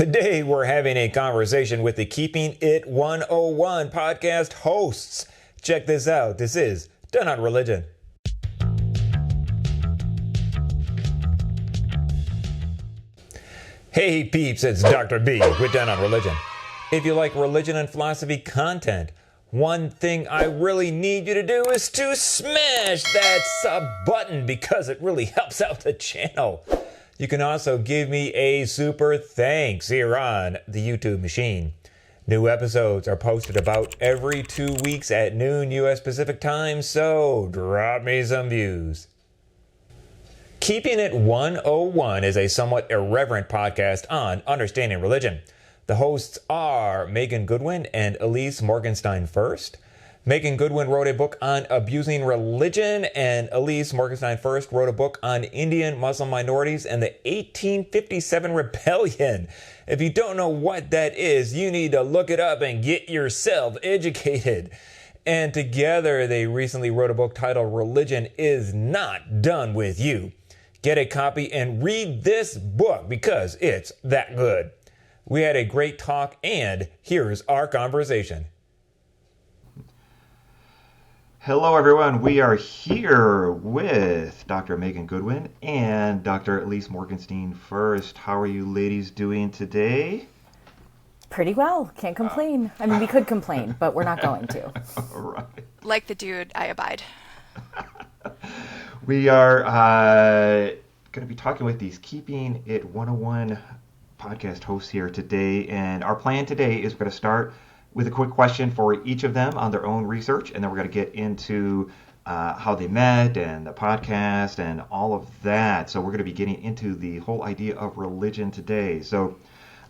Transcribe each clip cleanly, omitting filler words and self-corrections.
Today, we're having a conversation with the Keeping It 101 podcast hosts. Check this out. This is TenOnReligion. Hey peeps, it's Dr. B with TenOnReligion. If you like religion and philosophy content, one thing I really need you to do is to smash that sub button because it really helps out the channel. You can also give me a super thanks here on the YouTube machine. New episodes are posted about every 2 weeks at noon U.S. Pacific time, so drop me some views. Keeping It 101 is a somewhat irreverent podcast on understanding religion. The hosts are Megan Goodwin and Ilyse Morgenstein Fuerst. Megan Goodwin wrote a book on abusing religion, and Ilyse Morgenstein Fuerst wrote a book on Indian Muslim minorities and the 1857 Rebellion. If you don't know what that is, you need to look it up and get yourself educated. And together, they recently wrote a book titled Religion is Not Done With You. Get a copy and read this book because it's that good. We had a great talk, and here's our conversation. Hello, everyone. We are here with Dr. Megan Goodwin and Dr. Ilyse Morgenstein Fuerst. How are you ladies doing today? Pretty well. Can't complain. I mean, we could complain, but we're not going to. All right. Like the dude, I abide. We are going to be talking with these Keeping It 101 podcast hosts here today. And our plan today is we're going to start with a quick question for each of them on their own research, and then we're going to get into how they met and the podcast and all of that. So we're going to be getting into the whole idea of religion today. So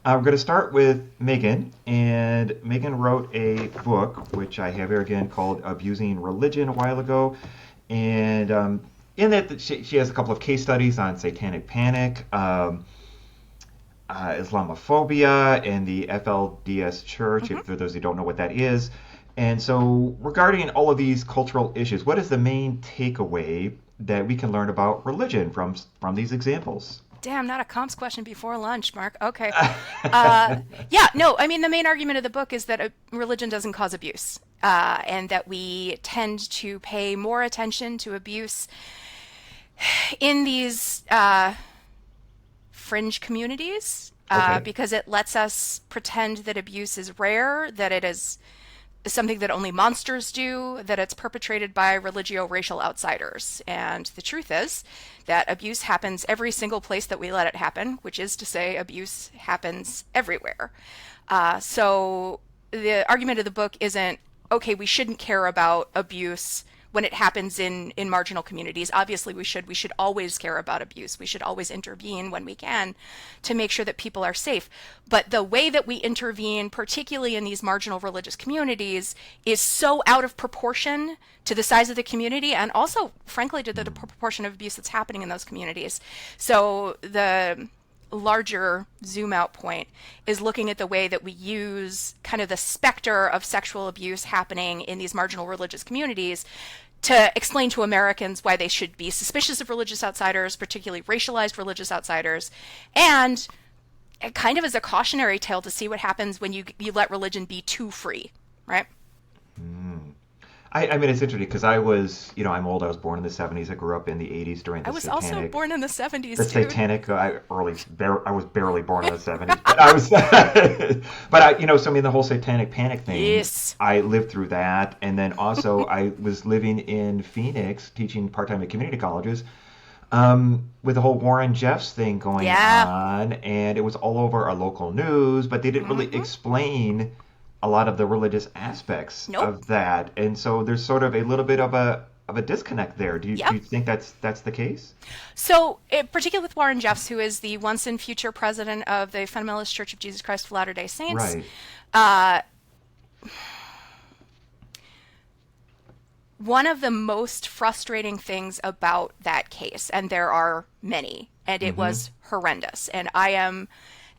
we're going to start with Megan, and Megan wrote a book, which I have here again, called Abusing Religion a while ago. And in that, she has a couple of case studies on satanic panic, Islamophobia, and the FLDS Church, for those who don't know what that is. And so regarding all of these cultural issues, what is the main takeaway that we can learn about religion from these examples? Damn, not a comps question before lunch, Mark. Okay. The main argument of the book is that religion doesn't cause abuse, and that we tend to pay more attention to abuse in these fringe communities because it lets us pretend that abuse is rare, that it is something that only monsters do, that it's perpetrated by religio-racial outsiders. And the truth is that abuse happens every single place that we let it happen, which is to say abuse happens everywhere. So the argument of the book isn't, okay, we shouldn't care about abuse when it happens in marginal communities. Obviously, we should always care about abuse. We should always intervene when we can to make sure that people are safe. But the way that we intervene, particularly in these marginal religious communities, is so out of proportion to the size of the community and also, frankly, to the proportion of abuse that's happening in those communities. So the larger zoom out point is looking at the way that we use kind of the specter of sexual abuse happening in these marginal religious communities to explain to Americans why they should be suspicious of religious outsiders, particularly racialized religious outsiders, and kind of as a cautionary tale to see what happens when you let religion be too free, right? I mean, it's interesting because I was, I'm old. I was born in the 70s. I grew up in the 80s during the satanic. I was also born in the 70s, the dude. Satanic, I was barely born in the 70s. But I was, the whole satanic panic thing. Yes. I lived through that. And then also I was living in Phoenix, teaching part-time at community colleges, with the whole Warren Jeffs thing going on. And it was all over our local news, but they didn't really explain a lot of the religious aspects of that, and so there's sort of a little bit of a disconnect there. Do you think that's the case? So, particularly with Warren Jeffs, who is the once and future president of the Fundamentalist Church of Jesus Christ of Latter-day Saints, right. One of the most frustrating things about that case, and there are many, and it was horrendous, and I am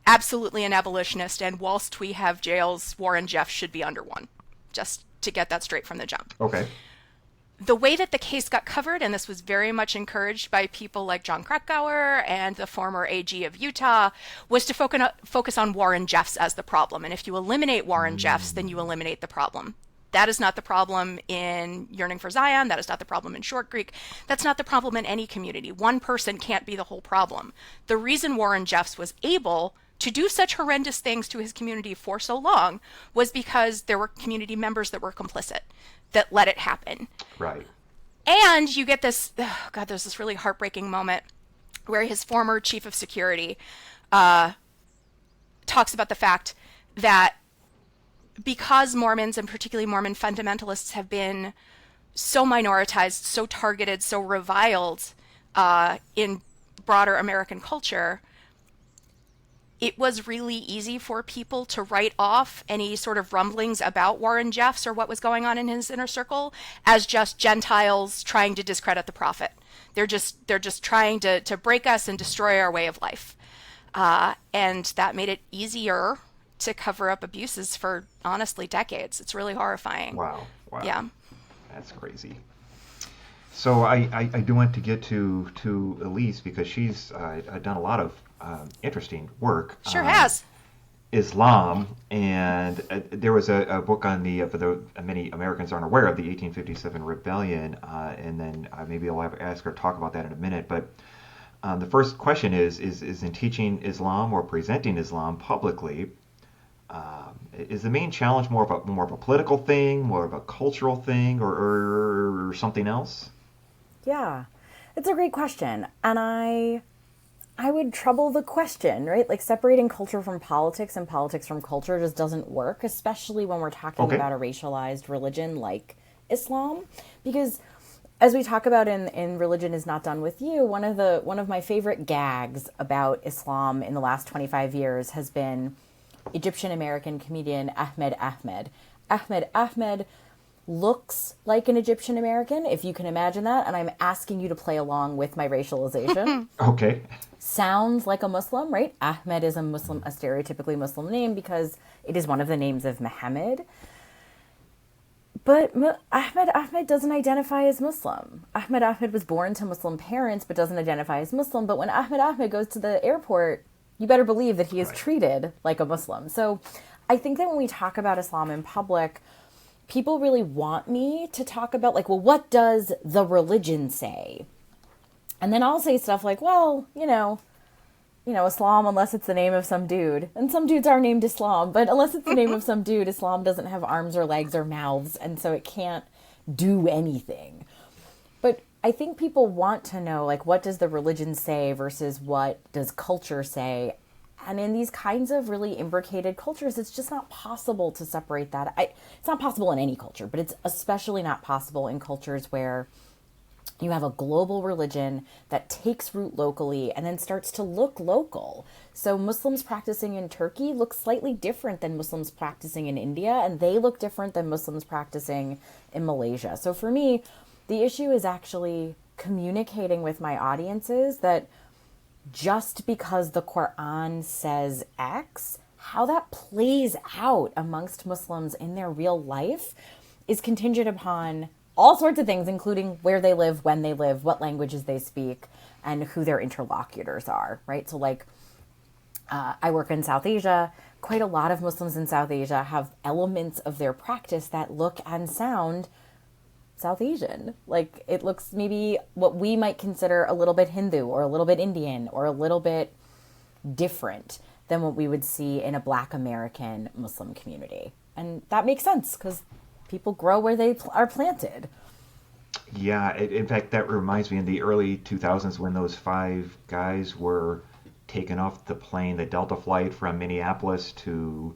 absolutely an abolitionist, and whilst we have jails, Warren Jeffs should be under one, just to get that straight from the jump. Okay. the way that the case got covered, and this was very much encouraged by people like John Krakauer and the former AG of Utah, was to focus on Warren Jeffs as the problem. And if you eliminate Warren Jeffs, then you eliminate the problem. That is not the problem in Yearning for Zion. That is not the problem in Short Creek. That's not the problem in any community. One person can't be the whole problem. The reason Warren Jeffs was able to do such horrendous things to his community for so long was because there were community members that were complicit, that let it happen. Right. And you get this, oh God, there's this really heartbreaking moment where his former chief of security talks about the fact that because Mormons, and particularly Mormon fundamentalists, have been so minoritized, so targeted, so reviled in broader American culture, it was really easy for people to write off any sort of rumblings about Warren Jeffs or what was going on in his inner circle as just Gentiles trying to discredit the prophet. They're just trying to break us and destroy our way of life. And that made it easier to cover up abuses for, honestly, decades. It's really horrifying. Wow. Yeah. That's crazy. So I do want to get to Ilyse, because she's done a lot of interesting work. Sure has. Islam, and there was a book on for the many Americans aren't aware of, the 1857 rebellion, and then maybe I'll ask her to talk about that in a minute. But the first question is in teaching Islam or presenting Islam publicly, is the main challenge more of a political thing, more of a cultural thing, or something else? Yeah, it's a great question, and I would trouble the question, right? Like, separating culture from politics and politics from culture just doesn't work, especially when we're talking about a racialized religion like Islam. Because as we talk about in Religion Is Not Done With You, one of my favorite gags about Islam in the last 25 years has been Egyptian-American comedian Ahmed Ahmed. Ahmed Ahmed looks like an Egyptian-American, if you can imagine that, and I'm asking you to play along with my racialization. Okay. Sounds like a Muslim, right? Ahmed is a stereotypically Muslim name because it is one of the names of Muhammad. But Ahmed doesn't identify as Muslim. Ahmed was born to Muslim parents but doesn't identify as Muslim. But when Ahmed goes to the airport, you better believe that he is treated like a Muslim. So I think that when we talk about Islam in public, people really want me to talk about, like, well, what does the religion say? And then I'll say stuff like, well, you know, Islam, unless it's the name of some dude. And some dudes are named Islam, but unless it's the name of some dude, Islam doesn't have arms or legs or mouths, and so it can't do anything. But I think people want to know, like, what does the religion say versus what does culture say? And in these kinds of really imbricated cultures, it's just not possible to separate that. It's not possible in any culture, but it's especially not possible in cultures where you have a global religion that takes root locally and then starts to look local. So Muslims practicing in Turkey look slightly different than Muslims practicing in India, and they look different than Muslims practicing in Malaysia. So for me, the issue is actually communicating with my audiences that just because the Quran says X, how that plays out amongst Muslims in their real life is contingent upon all sorts of things, including where they live, when they live, what languages they speak, and who their interlocutors are, right? So, like, I work in South Asia. Quite a lot of Muslims in South Asia have elements of their practice that look and sound South Asian. Like, it looks maybe what we might consider a little bit Hindu or a little bit Indian or a little bit different than what we would see in a Black American Muslim community. And that makes sense because people grow where they are planted. Yeah, in fact, that reminds me, in the early 2000s when those 5 guys were taken off the plane, the Delta flight from Minneapolis to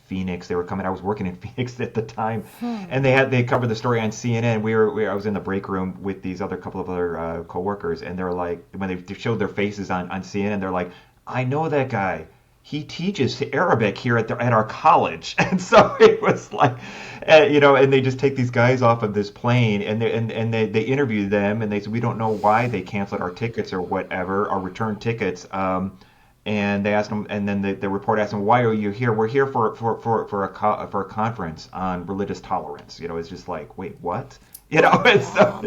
Phoenix. They were coming. I was working in Phoenix at the time, and they covered the story on CNN. I was in the break room with these couple of other coworkers, and they're like, when they showed their faces on CNN, they're like, I know that guy. He teaches Arabic here at our college. And so it was like, and they just take these guys off of this plane, and they interview them, and they said, we don't know why they canceled our tickets or whatever, our return tickets. And they asked them, and then the report asked them, why are you here? We're here for a conference on religious tolerance. It's just like, wait, what? You know, and so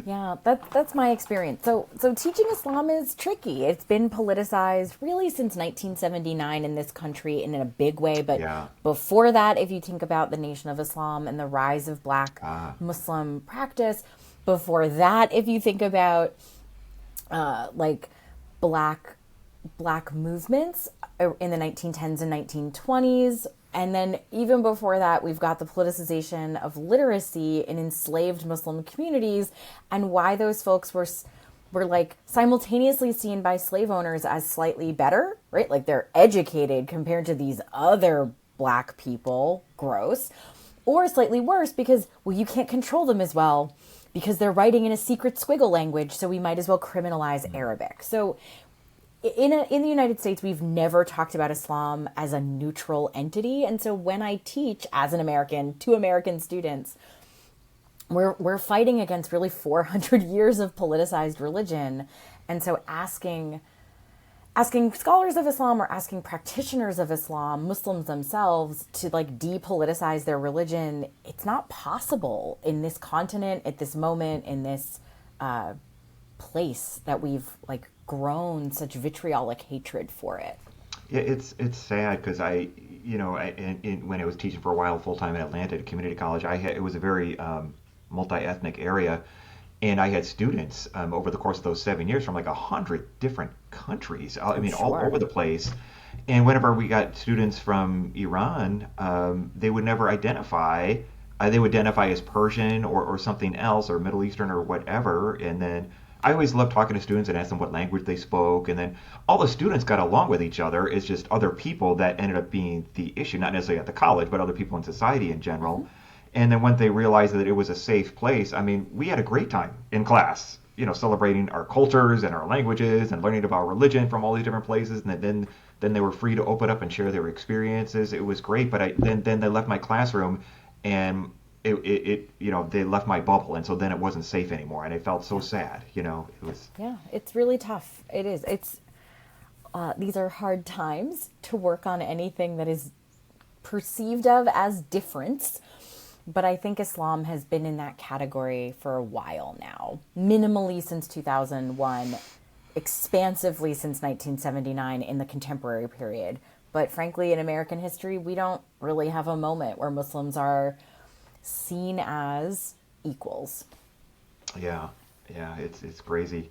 Yeah, that's my experience. So teaching Islam is tricky. It's been politicized really since 1979 in this country and in a big way. But yeah. before that, if you think about the Nation of Islam and the rise of Black Muslim practice, before that, if you think about like black movements in the 1910s and 1920s. And then even before that, we've got the politicization of literacy in enslaved Muslim communities and why those folks were like simultaneously seen by slave owners as slightly better, right? Like they're educated compared to these other Black people, gross, or slightly worse because, well, you can't control them as well because they're writing in a secret squiggle language, so we might as well criminalize Arabic. So in the United States, we've never talked about Islam as a neutral entity. And so when I teach as an American to American students, we're fighting against really 400 years of politicized religion. And so asking scholars of Islam or asking practitioners of Islam, Muslims themselves, to like depoliticize their religion, it's not possible in this continent, at this moment, in this place that we've like grown such vitriolic hatred for it. Yeah, it's sad because when I was teaching for a while full time in Atlanta at a community college, it was a very multi-ethnic area, and I had students over the course of those 7 years from like 100 different countries. I mean, all over the place. And whenever we got students from Iran, they would never identify. They would identify as Persian or something else, or Middle Eastern or whatever, and then I always loved talking to students and asked them what language they spoke, and then all the students got along with each other. It's just other people that ended up being the issue, not necessarily at the college, but other people in society in general. And then when they realized that it was a safe place, I mean, we had a great time in class, celebrating our cultures and our languages and learning about religion from all these different places. And then they were free to open up and share their experiences. It was great, but then they left my classroom, and they left my bubble, and so then it wasn't safe anymore, and I felt so sad. It was. Yeah, it's really tough. It is. These are hard times to work on anything that is perceived of as difference, but I think Islam has been in that category for a while now, minimally since 2001, expansively since 1979 in the contemporary period. But frankly, in American history, we don't really have a moment where Muslims are seen as equals. Yeah, it's crazy.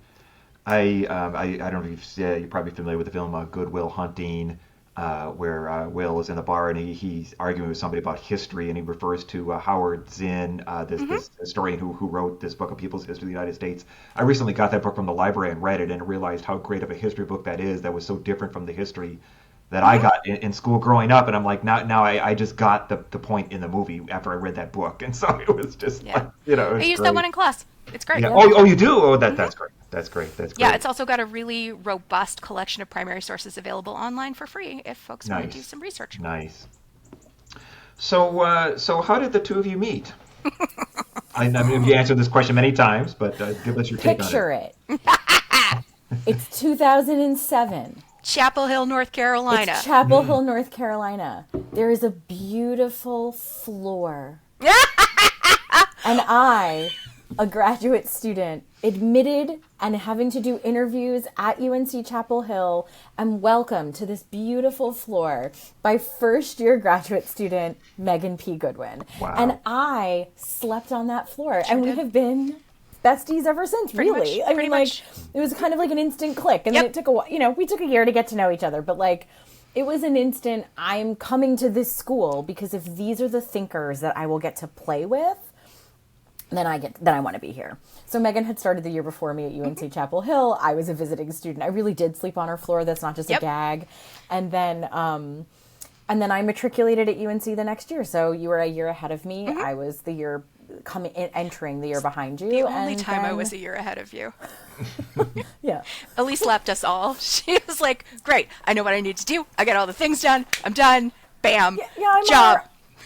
I don't know if you're probably familiar with the film Good Will Hunting, where Will is in the bar and he's arguing with somebody about history, and he refers to Howard Zinn, this historian who wrote this book of People's History of the United States. I recently got that book from the library and read it and realized how great of a history book that is. That was so different from the history that I got in school growing up, and I'm like, now I just got the point in the movie after I read that book, and so it was just like, it was I use great. that one in class. It's great. Yeah. Oh, you do? Oh, that's great. That's great. Yeah, it's also got a really robust collection of primary sources available online for free if folks want to do some research. Nice. So how did the two of you meet? I mean, you answered this question many times, but give us your take on it. Picture it. It's 2007. Chapel Hill, North Carolina. It's Chapel Hill, North Carolina. There is a beautiful floor. And I, a graduate student, admitted and having to do interviews at UNC Chapel Hill, am welcomed to this beautiful floor by first-year graduate student Megan P. Goodwin. Wow. And I slept on that floor. And we have been besties ever since, really. I mean, like, it was kind of like an instant click. And then it took a while, we took a year to get to know each other, but like, it was an instant, I'm coming to this school because if these are the thinkers that I will get to play with, then I want to be here. So Megan had started the year before me at UNC Chapel Hill. I was a visiting student. I really did sleep on her floor. That's not just a gag. And then I matriculated at UNC the next year. So you were a year ahead of me. I was the year entering the year behind you. The only time I was a year ahead of you. Yeah. Ilyse left us all. She was like, great, I know what I need to do. I got all the things done. I'm done. Bam. Job.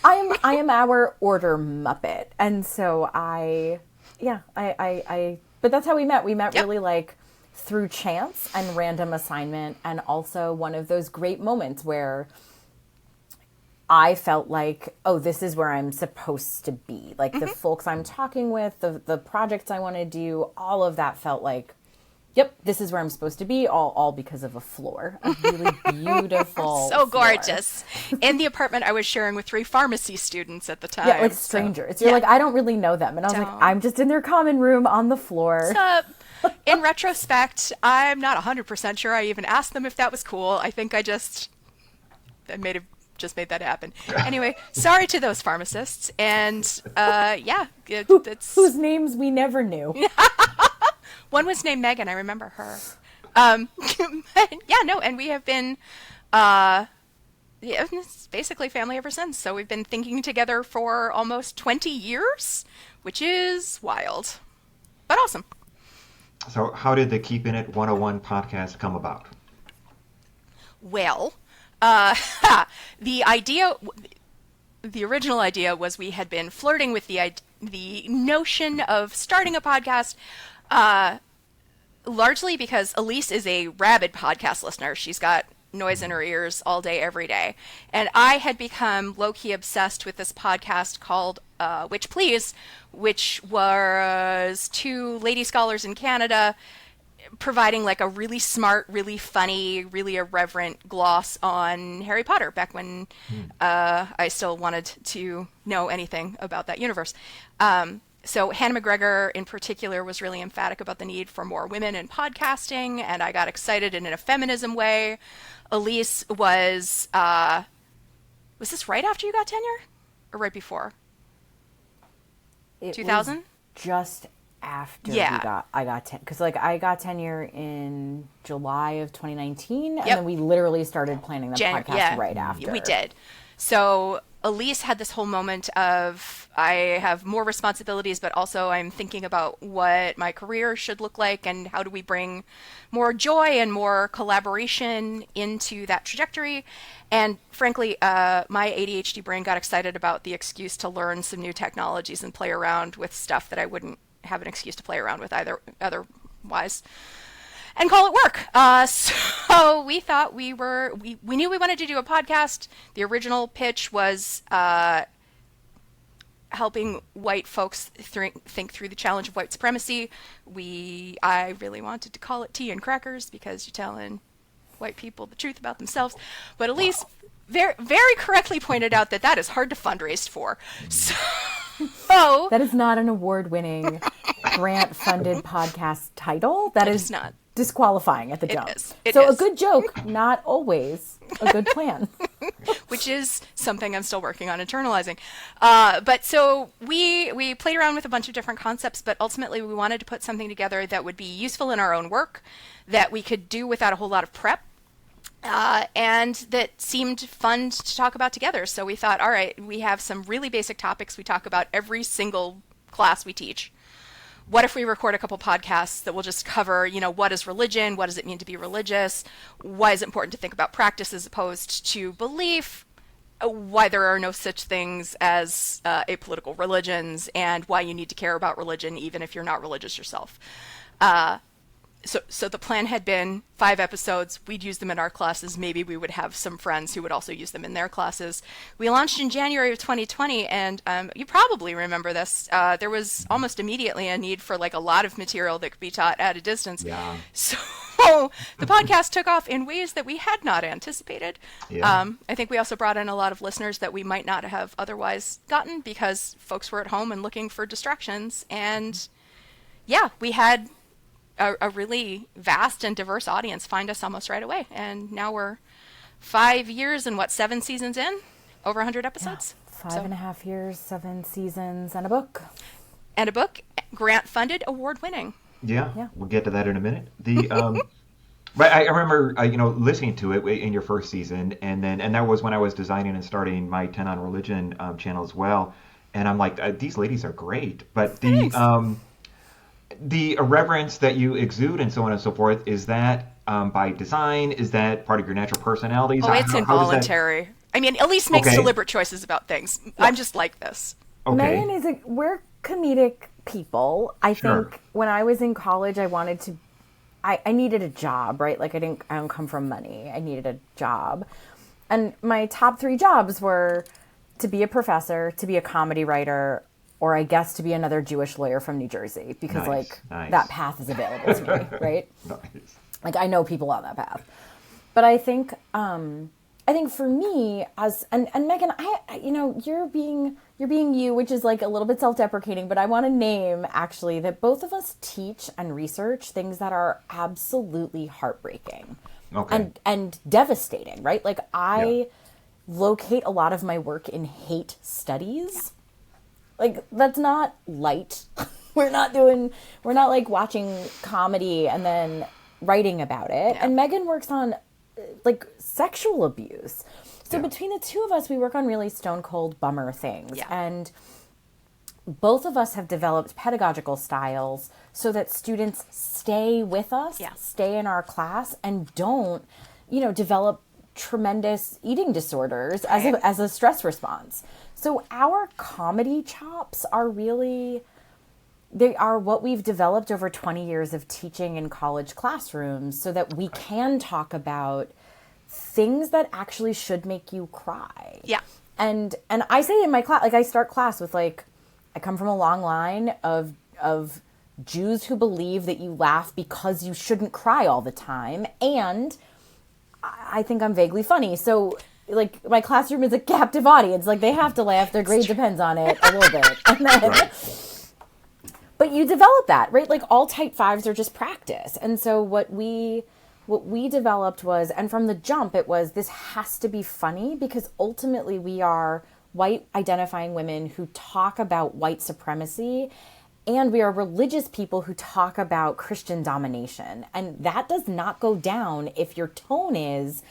I am our order Muppet. And so but that's how we met. We met really like through chance and random assignment, and also one of those great moments where I felt like, oh, this is where I'm supposed to be. Like the folks I'm talking with, the projects I want to do, all of that felt like, yep, this is where I'm supposed to be, all because of a floor. A really beautiful So floor. gorgeous. In the apartment I was sharing with 3 pharmacy students at the time. Yeah, like strangers. You're like, I don't really know them. And I was like, I'm just in their common room on the floor. In retrospect, I'm not 100% sure I even asked them if that was cool. I think I may have just made that happen. Anyway, sorry to those pharmacists. And Whose names we never knew. One was named Megan. I remember her. And we have been, it's basically family ever since. So we've been thinking together for almost 20 years, which is wild, but awesome. So how did the Keeping It 101 podcast come about? Well, the original idea was we had been flirting with the notion of starting a podcast, largely because Ilyse is a rabid podcast listener. She's got noise in her ears all day, every day. And I had become low-key obsessed with this podcast called Witch Please, which was 2 lady scholars in Canada providing like a really smart, really funny, really irreverent gloss on Harry Potter back when I still wanted to know anything about that universe. So Hannah McGregor in particular was really emphatic about the need for more women in podcasting, and I got excited in a feminism way. Ilyse was this right after you got tenure? Or right before? 2000? Just after I got tenure. Because I got tenure in July of 2019, and then we literally started planning the podcast right after. We did. So Ilyse had this whole moment of, I have more responsibilities, but also I'm thinking about what my career should look like and how do we bring more joy and more collaboration into that trajectory. And frankly, my ADHD brain got excited about the excuse to learn some new technologies and play around with stuff that I wouldn't have an excuse to play around with otherwise. And call it work. So we thought we knew we wanted to do a podcast. The original pitch was helping white folks think through the challenge of white supremacy. I really wanted to call it Tea and Crackers because you're telling white people the truth about themselves. But Ilyse very, very correctly pointed out that is hard to fundraise for. So that is not an award-winning, grant-funded podcast title. That is not disqualifying at the jump. It is. A good joke, not always a good plan. Which is something I'm still working on internalizing. But so we played around with a bunch of different concepts, but ultimately we wanted to put something together that would be useful in our own work, that we could do without a whole lot of prep, and that seemed fun to talk about together. So we thought, all right, we have some really basic topics we talk about every single class we teach. What if we record a couple podcasts that will just cover, what is religion? What does it mean to be religious? Why is it important to think about practice as opposed to belief? Why there are no such things as apolitical religions, and why you need to care about religion even if you're not religious yourself. So the plan had been 5 episodes. We'd use them in our classes. Maybe we would have some friends who would also use them in their classes. We launched in January of 2020, and you probably remember this. There was almost immediately a need for a lot of material that could be taught at a distance. Yeah. So the podcast took off in ways that we had not anticipated. Yeah. I think we also brought in a lot of listeners that we might not have otherwise gotten because folks were at home and looking for distractions. And we had a really vast and diverse audience find us almost right away. And now we're 5 years and 7 seasons in, over 100 episodes. Yeah, 5.5 years, 7 seasons, and a book. And a book, grant-funded, award-winning. Yeah, we'll get to that in a minute. But I remember, listening to it in your first season, and that was when I was designing and starting my TenOnReligion channel as well. And I'm like, these ladies are great, but the irreverence that you exude and so on and so forth, is that by design? Is that part of your natural personalities? Oh, it's involuntary. I mean, Ilyse makes deliberate choices about things. I'm just like this. Okay. Megan we're comedic people. I think when I was in college, I wanted to, I needed a job, right? I don't come from money. I needed a job. And my top 3 jobs were to be a professor, to be a comedy writer, or I guess to be another Jewish lawyer from New Jersey, because Nice. that path is available to me, right? Nice. Like I know people on that path. But I think for me and Megan, you're being you, which is like a little bit self-deprecating, but I want to name actually that both of us teach and research things that are absolutely heartbreaking. Okay. And devastating, right? Like I locate a lot of my work in hate studies. Like that's not light. We're not like watching comedy and then writing about it. And Megan works on like sexual abuse. So between the two of us, we work on really stone cold bummer things. Yeah. And both of us have developed pedagogical styles so that students stay with us, stay in our class, and don't, develop tremendous eating disorders as a stress response. So our comedy chops are really, they are what we've developed over 20 years of teaching in college classrooms so that we can talk about things that actually should make you cry. Yeah. And I say in my class, like I start class with like, I come from a long line of Jews who believe that you laugh because you shouldn't cry all the time. And I think I'm vaguely funny. So like my classroom is a captive audience. Like they have to laugh. Their grade depends on it a little bit. And then, but you develop that, right? Like all type 5s are just practice. And so what we developed was, and from the jump, it was, this has to be funny because ultimately we are white identifying women who talk about white supremacy, and we are religious people who talk about Christian domination. And that does not go down if your tone is,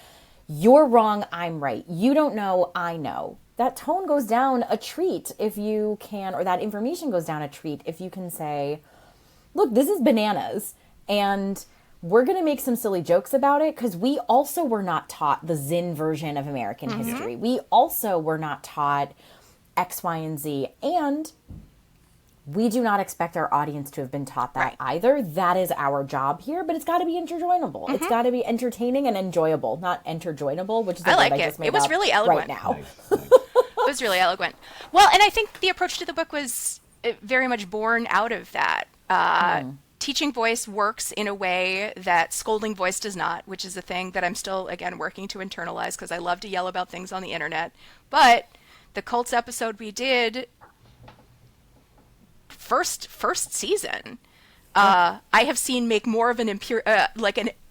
you're wrong, I'm right. You don't know, I know. That tone goes down a treat if you can, or that information goes down a treat if you can say, look, this is bananas, and we're going to make some silly jokes about it because we also were not taught the Zinn version of American history. We also were not taught X, Y, and Z. And we do not expect our audience to have been taught that either. That is our job here, but it's got to be interjoinable. It's got to be entertaining and enjoyable, not interjoinable, which is the I word like I it. just made It was up really eloquent. right now. Nice. It was really eloquent. Well, and I think the approach to the book was very much born out of that. Teaching voice works in a way that scolding voice does not, which is a thing that I'm still, again, working to internalize because I love to yell about things on the internet. But the cults episode we did first season, I have seen make more of an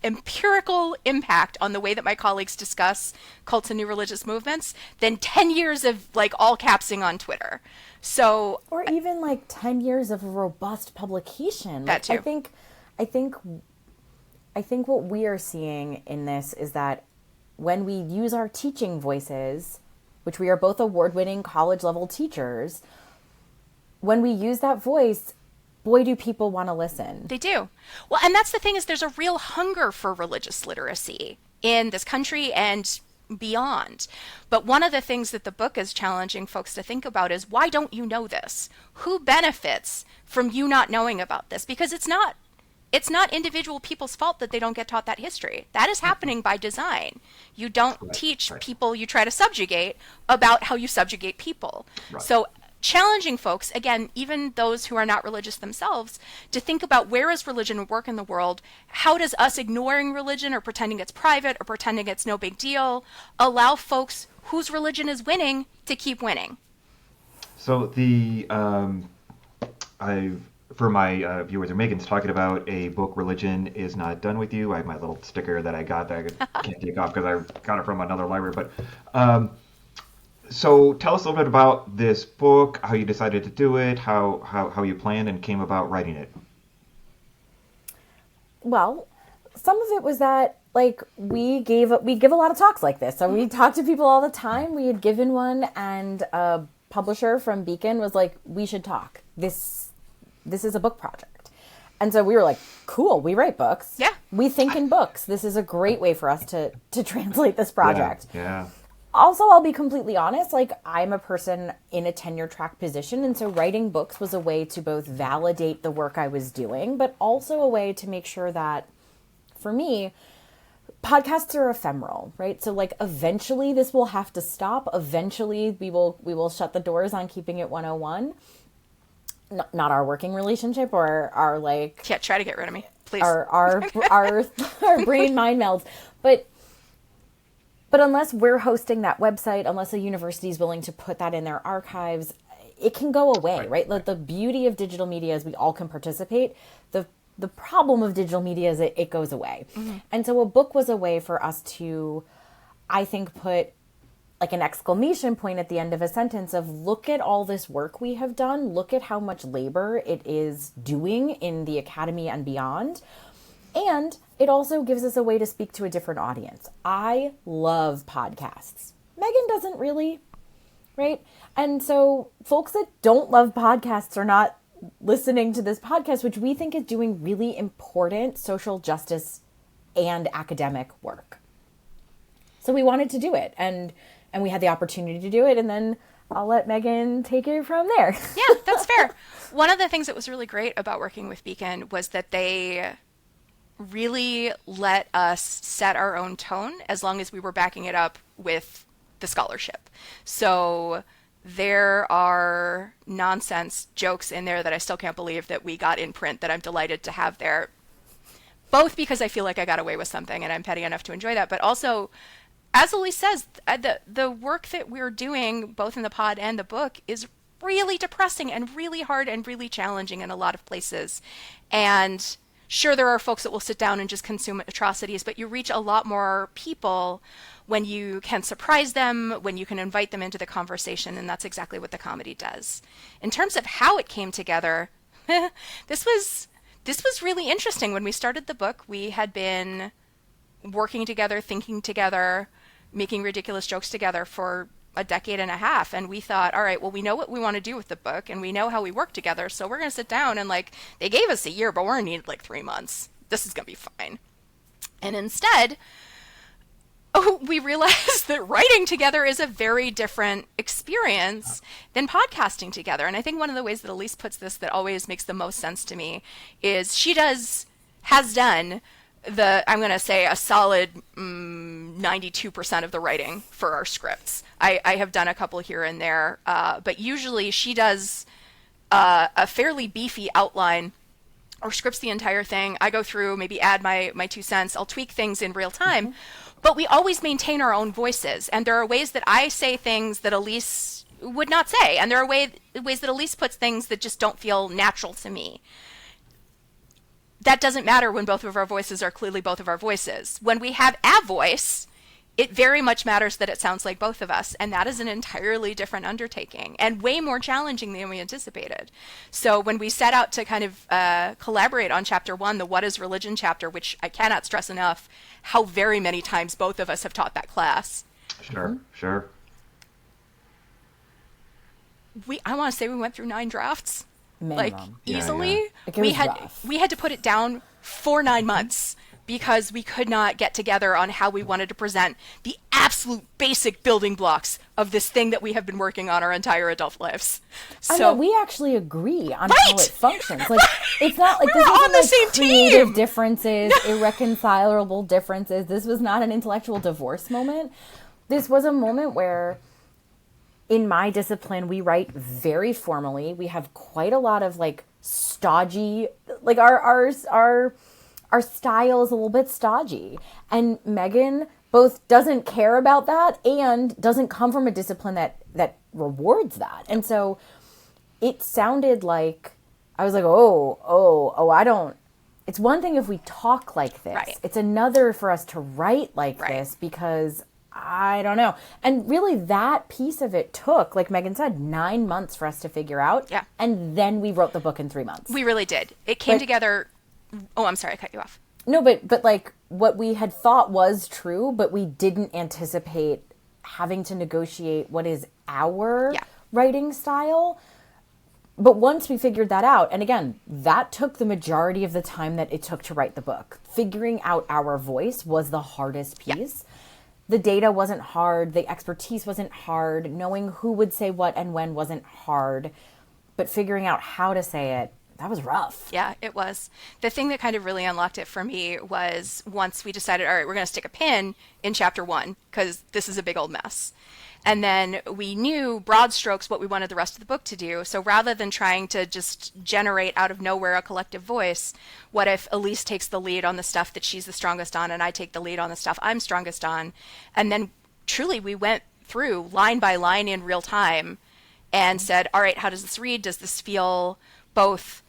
empirical impact on the way that my colleagues discuss cults and new religious movements than 10 years of like all capsing on Twitter. So, or even like 10 years of robust publication. That too. I think what we are seeing in this is that when we use our teaching voices, which we are both award-winning college-level teachers, when we use that voice, boy, do people want to listen. They do. Well, and that's the thing, is there's a real hunger for religious literacy in this country and beyond. But one of the things that the book is challenging folks to think about is, why don't you know this? Who benefits from you not knowing about this? Because it's not individual people's fault that they don't get taught that history. That is happening by design. You don't teach people you try to subjugate about how you subjugate people. So challenging folks, again, even those who are not religious themselves, to think about where is religion work in the world? How does us ignoring religion or pretending it's private or pretending it's no big deal allow folks whose religion is winning to keep winning? So for my viewers, Megan's talking about a book, Religion is Not Done With You. I have my little sticker that I got that I can't take off because I got it from another library. But so tell us a little bit about this book, how you decided to do it, how you planned and came about writing it. Well, some of it was that like we give a lot of talks like this. So we talk to people all the time. We had given one, and a publisher from Beacon was like, we should talk. This is a book project. And so we were like, cool, we write books. Yeah. We think in books. This is a great way for us to translate this project. Yeah. Also, I'll be completely honest, like I'm a person in a tenure track position. And so writing books was a way to both validate the work I was doing, but also a way to make sure that for me, podcasts are ephemeral, right? So like eventually this will have to stop. Eventually we will shut the doors on keeping it 101. Not our working relationship or our like Yeah, try to get rid of me, please. our brain mind melds. But unless we're hosting that website, unless a university is willing to put that in their archives, it can go away, right? Like the beauty of digital media is we all can participate. The problem of digital media is it goes away. Mm-hmm. And so a book was a way for us to, I think, put like an exclamation point at the end of a sentence of look at all this work we have done. Look at how much labor it is doing in the academy and beyond. And it also gives us a way to speak to a different audience. I love podcasts. Megan doesn't really, right? And so folks that don't love podcasts are not listening to this podcast, which we think is doing really important social justice and academic work. So we wanted to do it, and we had the opportunity to do it, and then I'll let Megan take it from there. Yeah, that's fair. One of the things that was really great about working with Beacon was that they really let us set our own tone as long as we were backing it up with the scholarship. So there are nonsense jokes in there that I still can't believe that we got in print that I'm delighted to have there, both because I feel like I got away with something and I'm petty enough to enjoy that, but also, as Ilyse says, the work that we're doing, both in the pod and the book, is really depressing and really hard and really challenging in a lot of places. And sure, there are folks that will sit down and just consume atrocities, but you reach a lot more people when you can surprise them, when you can invite them into the conversation, and that's exactly what the comedy does. In terms of how it came together, this was really interesting. When we started the book, we had been working together, thinking together, making ridiculous jokes together for a decade and a half, and we thought, all right, well, we know what we want to do with the book, and we know how we work together, so we're going to sit down and, like, they gave us a year, but we're going to need, like, 3 months. This is going to be fine. And instead, we realized that writing together is a very different experience than podcasting together. And I think one of the ways that Ilyse puts this that always makes the most sense to me is she has done I'm going to say a solid 92% of the writing for our scripts. I have done a couple here and there, but usually she does a fairly beefy outline or scripts the entire thing. I go through, maybe add my 2 cents. I'll tweak things in real time. Mm-hmm. But we always maintain our own voices. And there are ways that I say things that Ilyse would not say. And there are ways that Ilyse puts things that just don't feel natural to me. That doesn't matter when both of our voices are clearly both of our voices. When we have a voice, it very much matters that it sounds like both of us. And that is an entirely different undertaking and way more challenging than we anticipated. So when we set out to kind of collaborate on chapter 1, the What is Religion chapter, which I cannot stress enough how very many times both of us have taught that class. Sure. I want to say we went through 9 drafts. Minimum. Like, easily. Yeah. We had to put it down for 9 months because we could not get together on how we wanted to present the absolute basic building blocks of this thing that we have been working on our entire adult lives. So I know, we actually agree on how it functions. Like, it's not like this wasn't on the like same creative team. Differences, irreconcilable differences. This was not an intellectual divorce moment. This was a moment where, in my discipline, we write very formally. We have quite a lot of like stodgy, like our style is a little bit stodgy. And Megan both doesn't care about that and doesn't come from a discipline that rewards that. And so it sounded like, I was like, I don't, it's one thing if we talk like this. Right. It's another for us to write like this because I don't know. And really that piece of it took, like Megan said, 9 months for us to figure out. Yeah. And then we wrote the book in 3 months. We really did. It came together. Oh, I'm sorry. I cut you off. No, but like what we had thought was true, but we didn't anticipate having to negotiate what is our writing style. But once we figured that out, and again, that took the majority of the time that it took to write the book. Figuring out our voice was the hardest piece. Yeah. The data wasn't hard. The expertise wasn't hard. Knowing who would say what and when wasn't hard. But figuring out how to say it, That was rough. Yeah, it was. The thing that kind of really unlocked it for me was once we decided, all right, we're going to stick a pin in chapter 1 because this is a big old mess. And then we knew broad strokes what we wanted the rest of the book to do. So rather than trying to just generate out of nowhere a collective voice, what if Ilyse takes the lead on the stuff that she's the strongest on and I take the lead on the stuff I'm strongest on? And then truly we went through line by line in real time and said, all right, how does this read? Does this feel both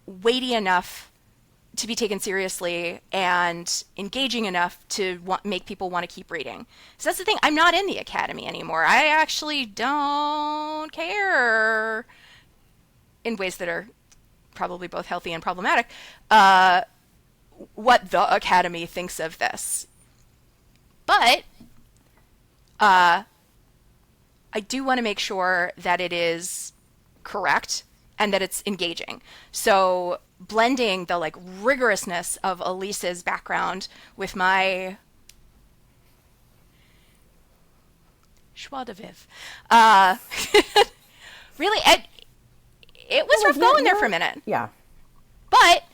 weighty enough to be taken seriously and engaging enough to make people want to keep reading? So that's the thing. I'm not in the academy anymore. I actually don't care, in ways that are probably both healthy and problematic, what the academy thinks of this. But I do want to make sure that it is correct and that it's engaging. So blending the like rigorousness of Ilyse's background with my joie de vivre. Really, it was rough going there for a minute. Yeah. But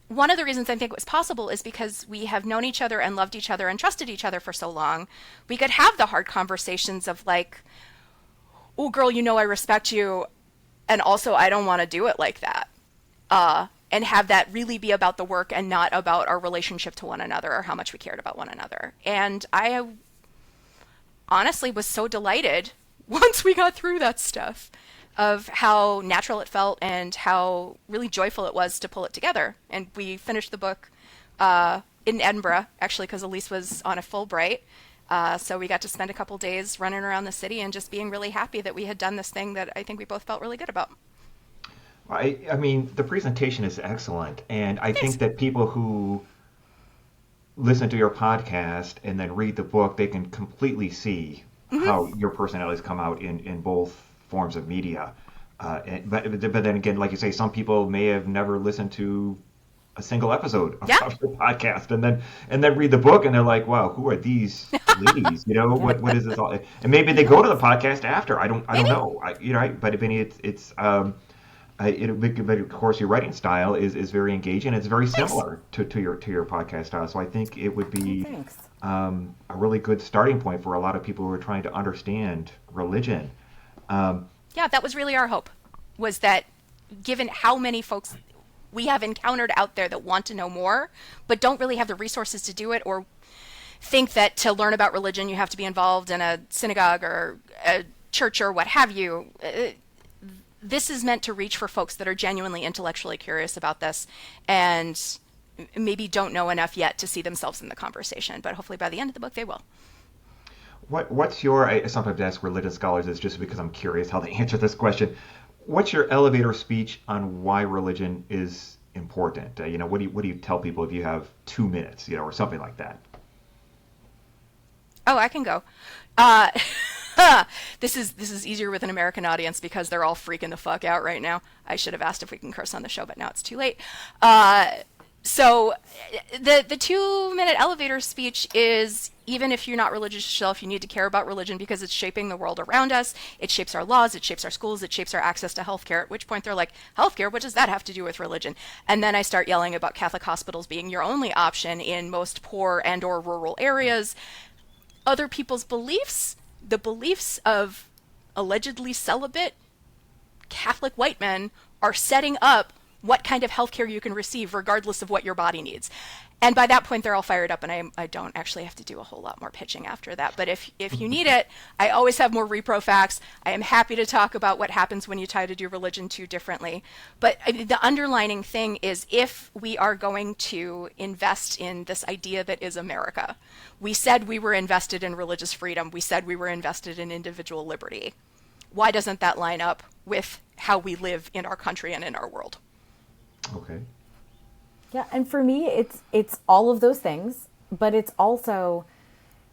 one of the reasons I think it was possible is because we have known each other and loved each other and trusted each other for so long. We could have the hard conversations of like, oh, girl, you know I respect you, and also I don't want to do it like that. And have that really be about the work and not about our relationship to one another or how much we cared about one another. And I honestly was so delighted once we got through that stuff of how natural it felt and how really joyful it was to pull it together. And we finished the book in Edinburgh, actually, because Ilyse was on a Fulbright. So we got to spend a couple days running around the city and just being really happy that we had done this thing that I think we both felt really good about. I mean, the presentation is excellent, and I think that people who listen to your podcast and then read the book, they can completely see how your personalities come out in both forms of media. But then again, like you say, some people may have never listened to a single episode of your podcast, and then read the book, and they're like, "Wow, who are these ladies? You know, what is this all?" And maybe they go to the podcast after. I don't know. But I mean, but of course, your writing style is very engaging. It's very similar to your podcast style. So I think it would be a really good starting point for a lot of people who are trying to understand religion. Yeah, that was really our hope, was that given how many folks we have encountered out there that want to know more, but don't really have the resources to do it, or think that to learn about religion you have to be involved in a synagogue or a church or what have you. This is meant to reach for folks that are genuinely intellectually curious about this and maybe don't know enough yet to see themselves in the conversation, but hopefully by the end of the book they will. What's your, I sometimes ask religious scholars this just because I'm curious how they answer this question. What's your elevator speech on why religion is important? What do you tell people if you have 2 minutes, or something like that? Oh, I can go. This is easier with an American audience because they're all freaking the fuck out right now. I should have asked if we can curse on the show, but now it's too late. So the 2-minute elevator speech is, even if you're not religious yourself, you need to care about religion because it's shaping the world around us. It shapes our laws, it shapes our schools, it shapes our access to healthcare, at which point they're like, healthcare, what does that have to do with religion? And then I start yelling about Catholic hospitals being your only option in most poor and or rural areas. Other people's beliefs, the beliefs of allegedly celibate Catholic white men, are setting up what kind of healthcare you can receive regardless of what your body needs. And by that point, they're all fired up, and I don't actually have to do a whole lot more pitching after that. But if you need it, I always have more repro facts. I am happy to talk about what happens when you try to do religion too differently. But the underlining thing is, if we are going to invest in this idea that is America, we said we were invested in religious freedom. We said we were invested in individual liberty. Why doesn't that line up with how we live in our country and in our world? Okay. Yeah, and for me, it's all of those things, but it's also,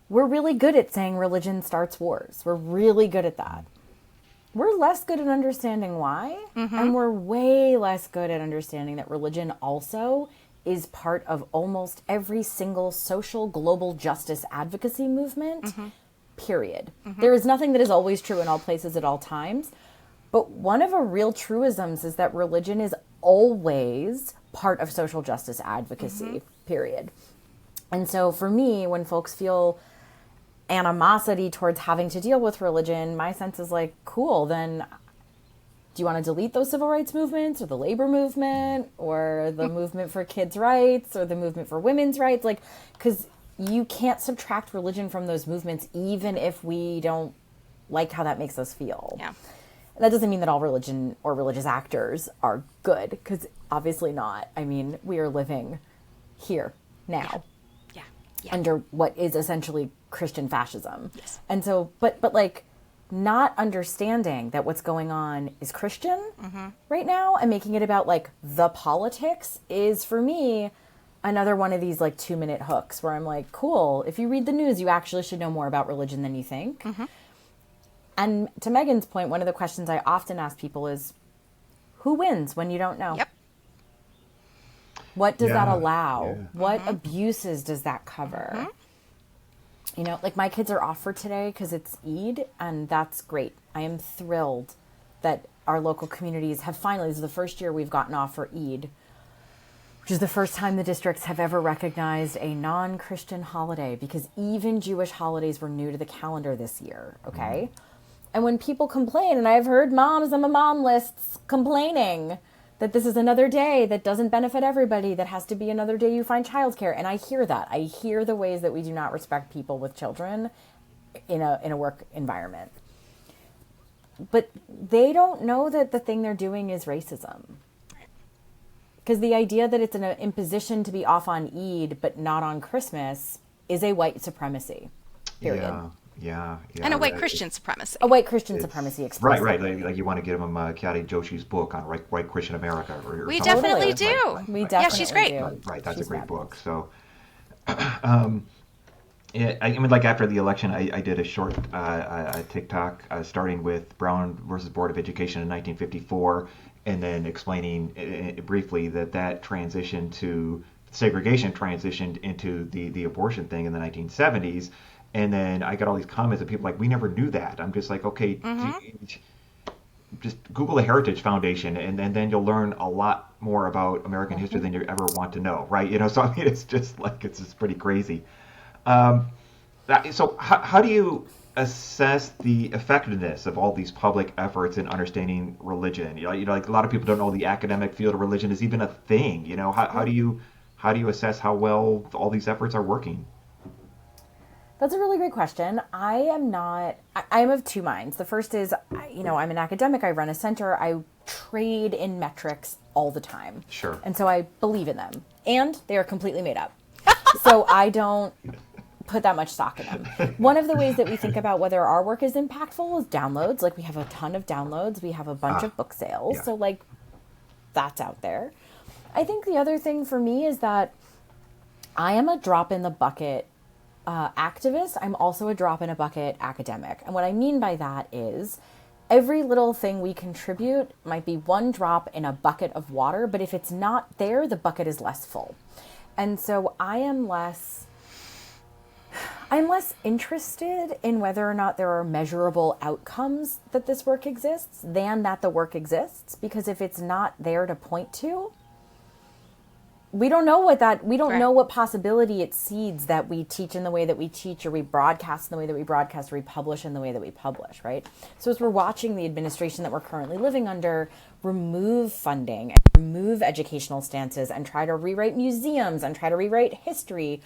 we're really good at saying religion starts wars. We're really good at that. We're less good at understanding why, and we're way less good at understanding that religion also is part of almost every single social global justice advocacy movement, period. There is nothing that is always true in all places at all times. But one of our real truisms is that religion is always part of social justice advocacy, period. And so for me, when folks feel animosity towards having to deal with religion, my sense is like, cool, then do you want to delete those civil rights movements or the labor movement or the movement for kids' rights or the movement for women's rights? Like, because you can't subtract religion from those movements, even if we don't like how that makes us feel. Yeah. That doesn't mean that all religion or religious actors are good, because obviously not. I mean, we are living here now under what is essentially Christian fascism. Yes. And so, but like, not understanding that what's going on is Christian right now and making it about like the politics is, for me, another one of these like 2-minute hooks where I'm like, cool, if you read the news, you actually should know more about religion than you think. And to Megan's point, one of the questions I often ask people is, who wins when you don't know? Yep. What does that allow? What abuses does that cover? You know, like my kids are off for today because it's Eid, and that's great. I am thrilled that our local communities have finally, this is the first year we've gotten off for Eid, which is the first time the districts have ever recognized a non-Christian holiday, because even Jewish holidays were new to the calendar this year, okay? And when people complain, and I've heard moms on the mom lists complaining that this is another day that doesn't benefit everybody, that has to be another day you find childcare. And I hear that. I hear the ways that we do not respect people with children in a work environment. But they don't know that the thing they're doing is racism. Because the idea that it's an imposition to be off on Eid but not on Christmas is a white supremacy, period. Yeah. And a white Christian supremacy. A white Christian supremacy, explicitly. Right. Like you want to give them Kati Joshi's book on white Christian America. We something. definitely Totally. do. We Yeah, definitely she's great. do. Right, that's She's a great fabulous. book. So, I mean, like after the election, I did a short TikTok starting with Brown versus Board of Education in 1954, and then explaining briefly that transition to segregation transitioned into the abortion thing in the 1970s. And then I got all these comments of people like, we never knew that. I'm just like, okay, just Google the Heritage Foundation, and then you'll learn a lot more about American history than you ever want to know, right? You know, so I mean, it's just pretty crazy. So how do you assess the effectiveness of all these public efforts in understanding religion? You know, like a lot of people don't know the academic field of religion is even a thing. You know, how do you assess how well all these efforts are working? That's a really great question. I'm of two minds. The first is, I'm an academic. I run a center. I trade in metrics all the time. Sure. And so I believe in them. And they are completely made up. So I don't put that much stock in them. One of the ways that we think about whether our work is impactful is downloads. Like, we have a ton of downloads. We have a bunch of book sales. Yeah. So, like, that's out there. I think the other thing for me is that I am a drop in the bucket activist. I'm also a drop in a bucket academic. And what I mean by that is every little thing we contribute might be one drop in a bucket of water, but if it's not there, the bucket is less full. And so I'm less interested in whether or not there are measurable outcomes that this work exists than that the work exists, because if it's not there to point to, we don't know know what possibility it seeds that we teach in the way that we teach, or we broadcast in the way that we broadcast, or we publish in the way that we publish, right? So as we're watching the administration that we're currently living under remove funding and remove educational stances and try to rewrite museums and try to rewrite history,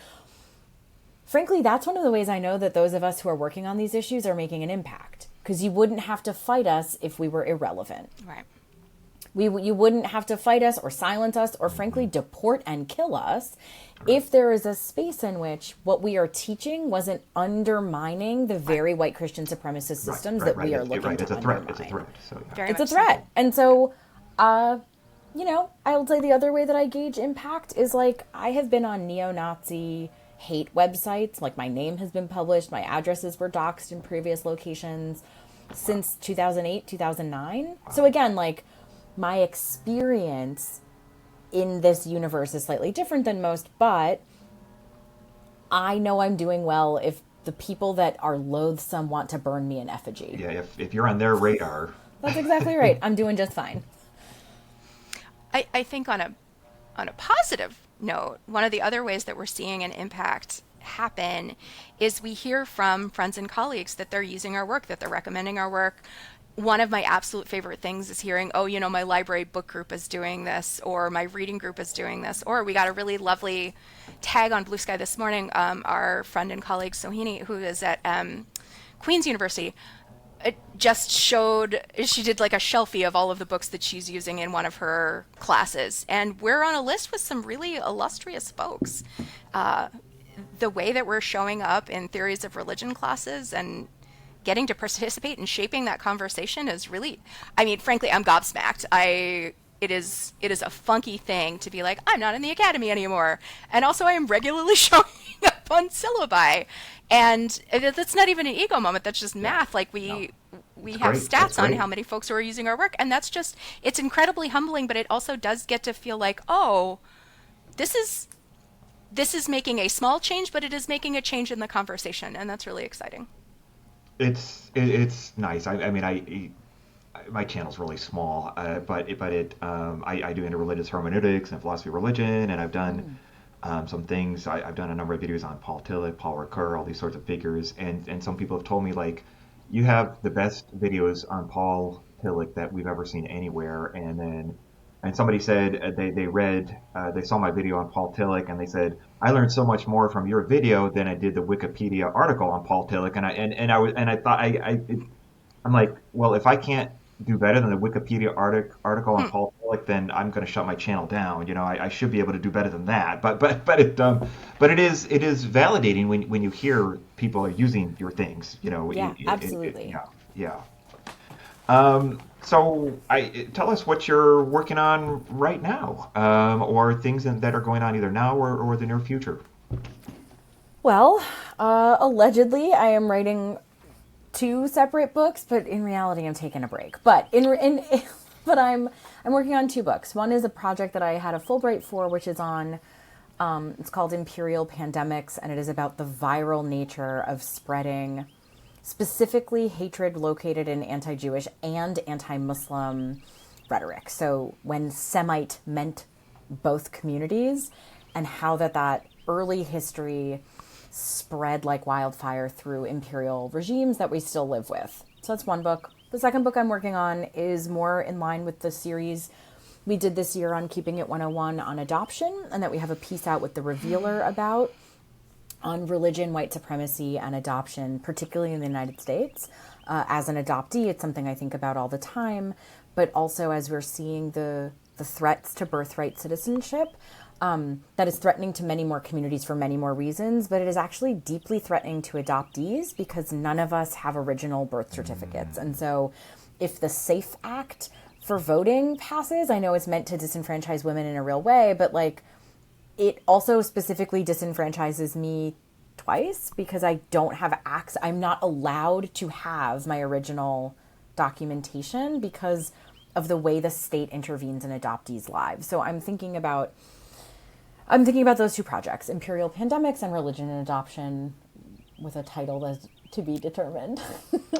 frankly, that's one of the ways I know that those of us who are working on these issues are making an impact, because you wouldn't have to fight us if we were irrelevant. Right. You wouldn't have to fight us or silence us or frankly deport and kill us if there is a space in which what we are teaching wasn't undermining the very white Christian supremacist systems that we are looking to undermine. It's a threat. So, yeah. Very It's a much so. threat. And so, I'll say the other way that I gauge impact is, like, I have been on neo-Nazi hate websites. Like, my name has been published. My addresses were doxed in previous locations since 2008, 2009. Wow. So again, like, my experience in this universe is slightly different than most, but I know I'm doing well if the people that are loathsome want to burn me in effigy. Yeah, if you're on their radar. That's exactly right. I'm doing just fine. I think on a positive note, one of the other ways that we're seeing an impact happen is we hear from friends and colleagues that they're using our work, that they're recommending our work. One of my absolute favorite things is hearing, oh, my library book group is doing this, or my reading group is doing this, or we got a really lovely tag on Blue Sky this morning. Our friend and colleague Sohini, who is at Queen's University, it just showed, she did like a shelfie of all of the books that she's using in one of her classes. And we're on a list with some really illustrious folks. The way that we're showing up in theories of religion classes and getting to participate in shaping that conversation is really, I mean, frankly, I'm gobsmacked. It is a funky thing to be like, I'm not in the academy anymore. And also I am regularly showing up on syllabi. And that's not even an ego moment. That's just math. Like we have great. stats on how many folks who are using our work. And that's just, it's incredibly humbling, but it also does get to feel like, oh, this is making a small change, but it is making a change in the conversation. And that's really exciting. It's nice. I mean, my channel's really small, but I do interreligious hermeneutics and philosophy of religion, and I've done some things. I've done a number of videos on Paul Tillich, Paul Ricoeur, all these sorts of figures, and some people have told me, like, you have the best videos on Paul Tillich that we've ever seen anywhere. And somebody said they saw my video on Paul Tillich, and they said, I learned so much more from your video than I did the Wikipedia article on Paul Tillich. I'm like, well, if I can't do better than the Wikipedia article on Paul Tillich, then I'm going to shut my channel down. I should be able to do better than that. But it is validating when you hear people are using your things. Yeah, absolutely. Yeah. So tell us what you're working on right now, or things that are going on either now or the near future. Well, allegedly, I am writing 2 separate books, but in reality, I'm taking a break. But but I'm working on 2 books. One is a project that I had a Fulbright for, which is on. It's called Imperial Pandemics, and it is about the viral nature of spreading, specifically hatred located in anti-Jewish and anti-Muslim rhetoric. So when Semite meant both communities, and how that early history spread like wildfire through imperial regimes that we still live with. So that's one book. The second book I'm working on is more in line with the series we did this year on Keeping It 101 on adoption, and that we have a piece out with The Revealer about on religion, white supremacy, and adoption, particularly in the United States. As an adoptee, it's something I think about all the time, but also as we're seeing the threats to birthright citizenship, that is threatening to many more communities for many more reasons, but it is actually deeply threatening to adoptees because none of us have original birth certificates. And so if the SAFE Act for voting passes, I know it's meant to disenfranchise women in a real way, but like it also specifically disenfranchises me twice because I don't have access. I'm not allowed to have my original documentation because of the way the state intervenes in adoptees' lives. So I'm thinking about those 2 projects, Imperial Pandemics and Religion and Adoption, with a title that's to be determined.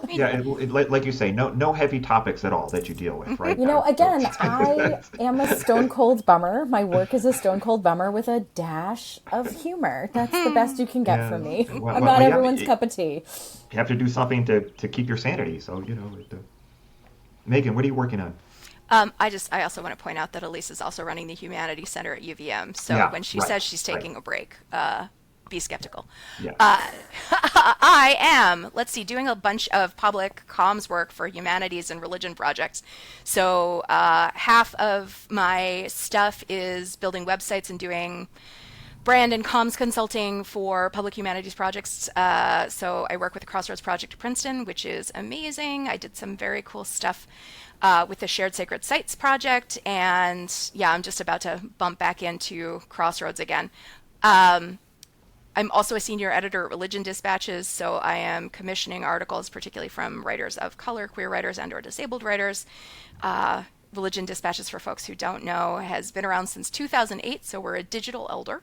Yeah, like you say, no heavy topics at all that you deal with, right? Again, I am a stone cold bummer. My work is a stone cold bummer with a dash of humor. That's the best you can get from me. I'm not everyone's cup of tea. You have to do something to keep your sanity. So, Megan, what are you working on? I also want to point out that Ilyse is also running the Humanities Center at UVM. So when she says she's taking a break, be skeptical. Yeah. I am, doing a bunch of public comms work for humanities and religion projects. So half of my stuff is building websites and doing brand and comms consulting for public humanities projects. So I work with the Crossroads Project at Princeton, which is amazing. I did some very cool stuff with the Shared Sacred Sites project. And yeah, I'm just about to bump back into Crossroads again. I'm also a senior editor at Religion Dispatches, so I am commissioning articles, particularly from writers of color, queer writers, and/or disabled writers. Religion Dispatches, for folks who don't know, has been around since 2008, so we're a digital elder.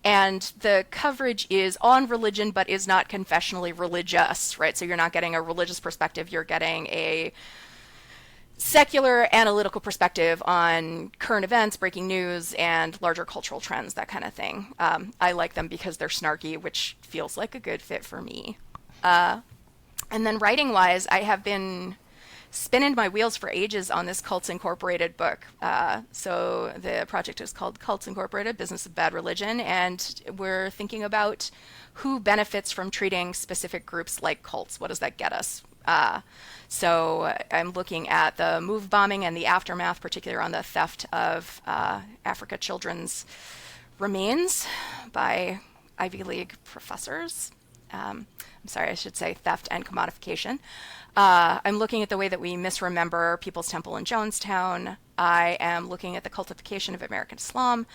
And the coverage is on religion, but is not confessionally religious, right? So you're not getting a religious perspective, you're getting a secular analytical perspective on current events, breaking news, and larger cultural trends, that kind of thing. I like them because they're snarky, which feels like a good fit for me. And then writing-wise, I have been spinning my wheels for ages on this Cults Incorporated book. So the project is called Cults Incorporated, Business of Bad Religion, and we're thinking about who benefits from treating specific groups like cults. What does that get us? So I'm looking at the move bombing and the aftermath, particularly on the theft of Africa children's remains by Ivy League professors. I'm sorry, I should say theft and commodification. I'm looking at the way that we misremember People's Temple in Jonestown. I am looking at the cultification of American Islam.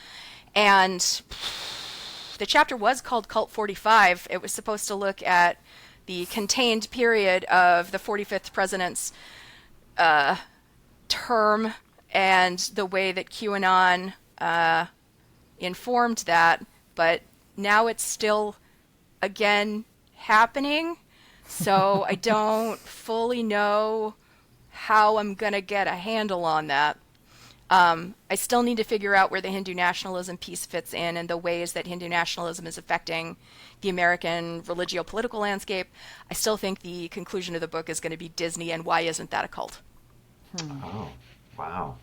And the chapter was called Cult 45. It was supposed to look at the contained period of the 45th president's term and the way that QAnon informed that. But now it's still, again, happening. So I don't fully know how I'm going to get a handle on that. I still need to figure out where the Hindu nationalism piece fits in and the ways that Hindu nationalism is affecting the American religio-political landscape. I still think the conclusion of the book is going to be Disney, and why isn't that a cult? Oh, wow.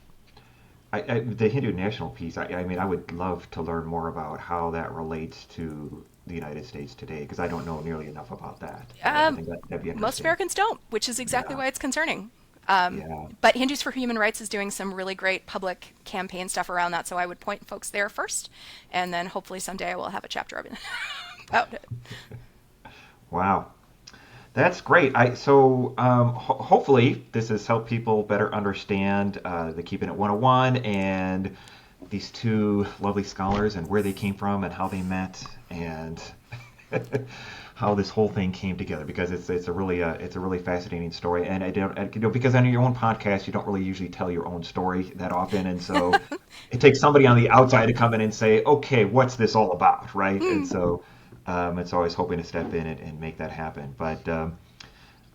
The Hindu national piece, I mean, I would love to learn more about how that relates to the United States today, because I don't know nearly enough about that. I think that'd be interesting. Most Americans don't, which is exactly why it's concerning. But Hindus for Human Rights is doing some really great public campaign stuff around that, so I would point folks there first, and then hopefully someday I will have a chapter about it. Wow. That's great. Hopefully this has helped people better understand the Keeping It 101 and these two lovely scholars and where they came from and how they met and how this whole thing came together, because it's a really fascinating story. And because on your own podcast you don't really usually tell your own story that often, and so it takes somebody on the outside to come in and say, okay, what's this all about, right? And so it's always hoping to step in and make that happen. But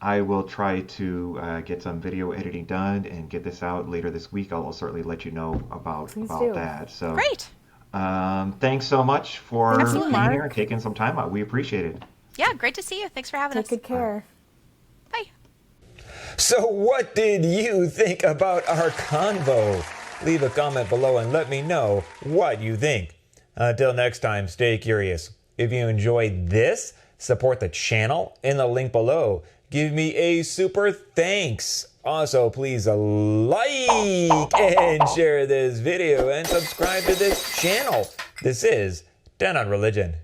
I will try to get some video editing done and get this out later this week. I'll certainly let you know about that. So great. Thanks so much for Absolutely, being Mark. here and taking some time out. We appreciate it. Yeah, great to see you. Thanks for having us. Take good care. Bye. So what did you think about our convo? Leave a comment below and let me know what you think. Until next time, stay curious. If you enjoyed this, support the channel in the link below. Give me a super thanks. Also, please like and share this video and subscribe to this channel. This is TenOnReligion.